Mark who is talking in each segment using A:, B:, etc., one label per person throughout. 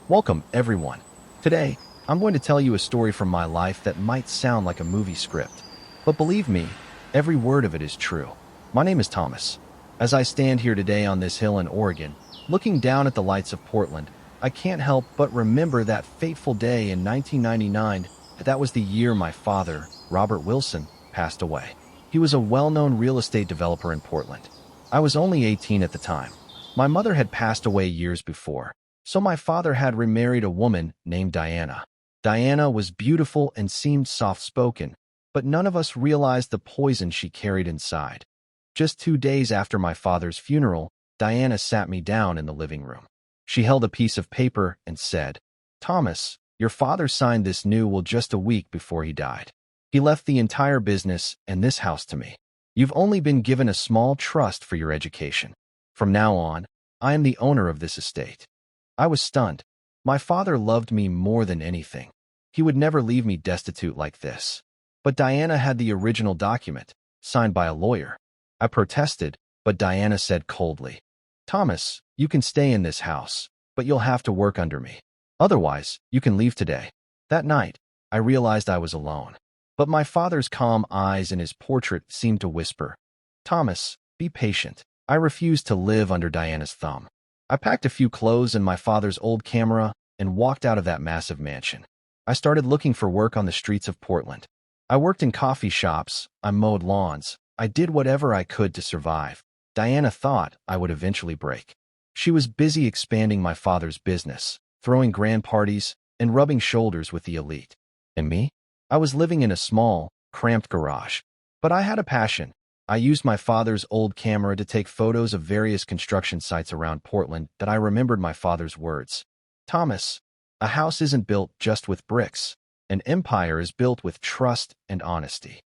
A: Welcome, everyone. Today, I'm going to tell you a story from my life that might sound like a movie script. But believe me, every word of it is true. My name is Thomas. As I stand here today on this hill in Oregon, looking down at the lights of Portland, I can't help but remember that fateful day in 1999. That was the year my father, Robert Wilson, passed away. He was a well-known real estate developer in Portland. I was only 18 at the time. My mother had passed away years before. So my father had remarried a woman named Diana. Diana was beautiful and seemed soft-spoken, but none of us realized the poison she carried inside. Just 2 days after my father's funeral, Diana sat me down in the living room. She held a piece of paper and said, "Thomas, your father signed this new will just a week before he died. He left the entire business and this house to me. You've only been given a small trust for your education. From now on, I am the owner of this estate." I was stunned. My father loved me more than anything. He would never leave me destitute like this. But Diana had the original document, signed by a lawyer. I protested, but Diana said coldly, "Thomas, you can stay in this house, but you'll have to work under me. Otherwise, you can leave today." That night, I realized I was alone. But my father's calm eyes in his portrait seemed to whisper, "Thomas, be patient." I refused to live under Diana's thumb. I packed a few clothes and my father's old camera and walked out of that massive mansion. I started looking for work on the streets of Portland. I worked in coffee shops, I mowed lawns, I did whatever I could to survive. Diana thought I would eventually break. She was busy expanding my father's business, throwing grand parties, and rubbing shoulders with the elite. And me? I was living in a small, cramped garage. But I had a passion. I used my father's old camera to take photos of various construction sites around Portland that I remembered my father's words. "Thomas, a house isn't built just with bricks. An empire is built with trust and honesty."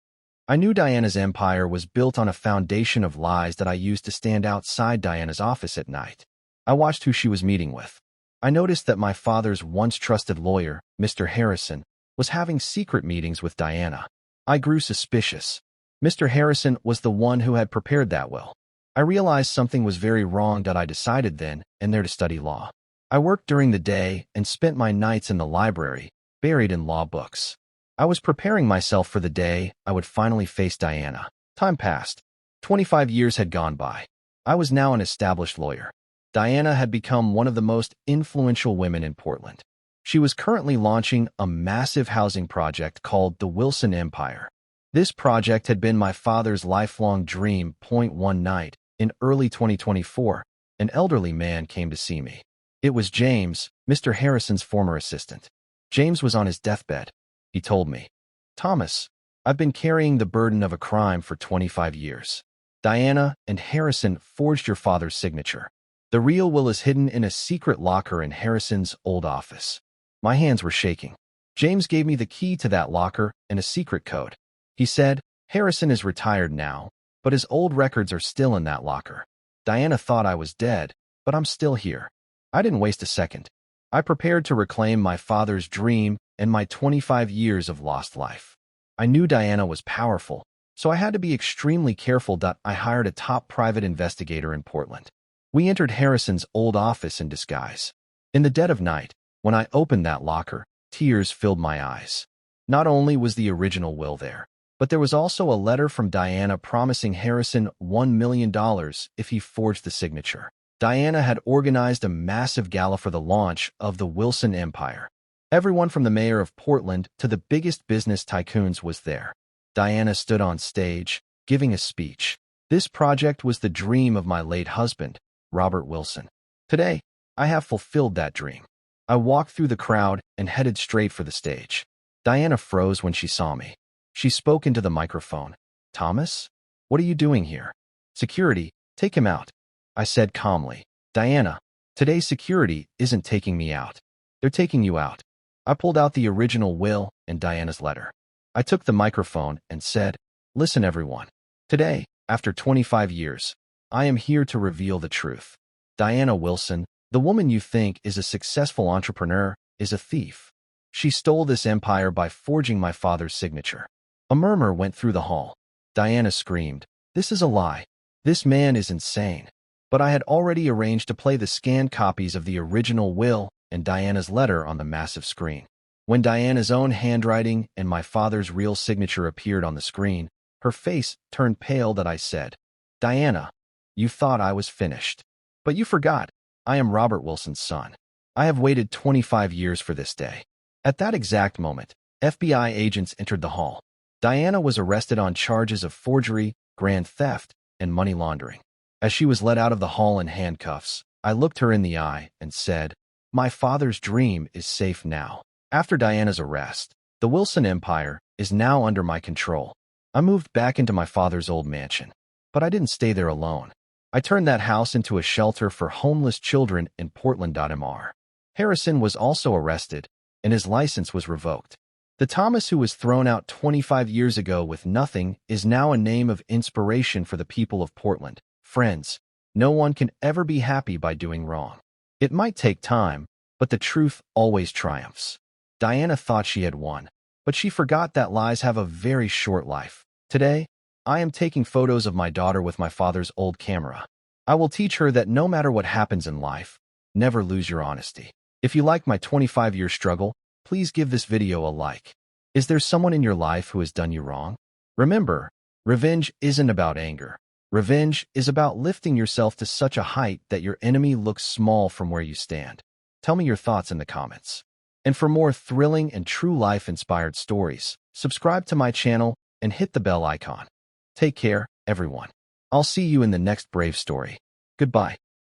A: I knew Diana's empire was built on a foundation of lies that I used to stand outside Diana's office at night. I watched who she was meeting with. I noticed that my father's once trusted lawyer, Mr. Harrison, was having secret meetings with Diana. I grew suspicious. Mr. Harrison was the one who had prepared that will. I realized something was very wrong that I decided then and there to study law. I worked during the day and spent my nights in the library, buried in law books. I was preparing myself for the day I would finally face Diana. Time passed. 25 years had gone by. I was now an established lawyer. Diana had become one of the most influential women in Portland. She was currently launching a massive housing project called the Wilson Empire. This project had been my father's lifelong dream. One night, in early 2024, an elderly man came to see me. It was James, Mr. Harrison's former assistant. James was on his deathbed. He told me, "Thomas, I've been carrying the burden of a crime for 25 years. Diana and Harrison forged your father's signature. The real will is hidden in a secret locker in Harrison's old office." My hands were shaking. James gave me the key to that locker and a secret code. He said, "Harrison is retired now, but his old records are still in that locker." Diana thought I was dead, but I'm still here. I didn't waste a second. I prepared to reclaim my father's dream and my 25 years of lost life. I knew Diana was powerful, so I had to be extremely careful. I hired a top private investigator in Portland. We entered Harrison's old office in disguise. In the dead of night, when I opened that locker, tears filled my eyes. Not only was the original will there, but there was also a letter from Diana promising Harrison $1 million if he forged the signature. Diana had organized a massive gala for the launch of the Wilson Empire. Everyone from the mayor of Portland to the biggest business tycoons was there. Diana stood on stage, giving a speech. This project was the dream of my late husband, Robert Wilson. Today, I have fulfilled that dream. I walked through the crowd and headed straight for the stage. Diana froze when she saw me. She spoke into the microphone. "Thomas? What are you doing here?" "Security, take him out," I said calmly. "Diana, today's security isn't taking me out. They're taking you out." I pulled out the original will and Diana's letter. I took the microphone and said, "Listen, everyone. Today, after 25 years, I am here to reveal the truth. Diana Wilson, the woman you think is a successful entrepreneur, is a thief. She stole this empire by forging my father's signature." A murmur went through the hall. Diana screamed, "This is a lie. This man is insane." But I had already arranged to play the scanned copies of the original will and Diana's letter on the massive screen. When Diana's own handwriting and my father's real signature appeared on the screen, her face turned pale that I said, "Diana, you thought I was finished. But you forgot. I am Robert Wilson's son. I have waited 25 years for this day." At that exact moment, FBI agents entered the hall. Diana was arrested on charges of forgery, grand theft, and money laundering. As she was led out of the hall in handcuffs, I looked her in the eye and said, "My father's dream is safe now." After Diana's arrest, the Wilson empire is now under my control. I moved back into my father's old mansion, but I didn't stay there alone. I turned that house into a shelter for homeless children in Portland.Mr. Harrison was also arrested, and his license was revoked. The Thomas who was thrown out 25 years ago with nothing is now a name of inspiration for the people of Portland. Friends, no one can ever be happy by doing wrong. It might take time, but the truth always triumphs. Diana thought she had won, but she forgot that lies have a very short life. Today, I am taking photos of my daughter with my father's old camera. I will teach her that no matter what happens in life, never lose your honesty. If you like my 25-year struggle, please give this video a like. Is there someone in your life who has done you wrong? Remember, revenge isn't about anger. Revenge is about lifting yourself to such a height that your enemy looks small from where you stand. Tell me your thoughts in the comments. And for more thrilling and true life-inspired stories, subscribe to my channel and hit the bell icon. Take care, everyone. I'll see you in the next brave story. Goodbye.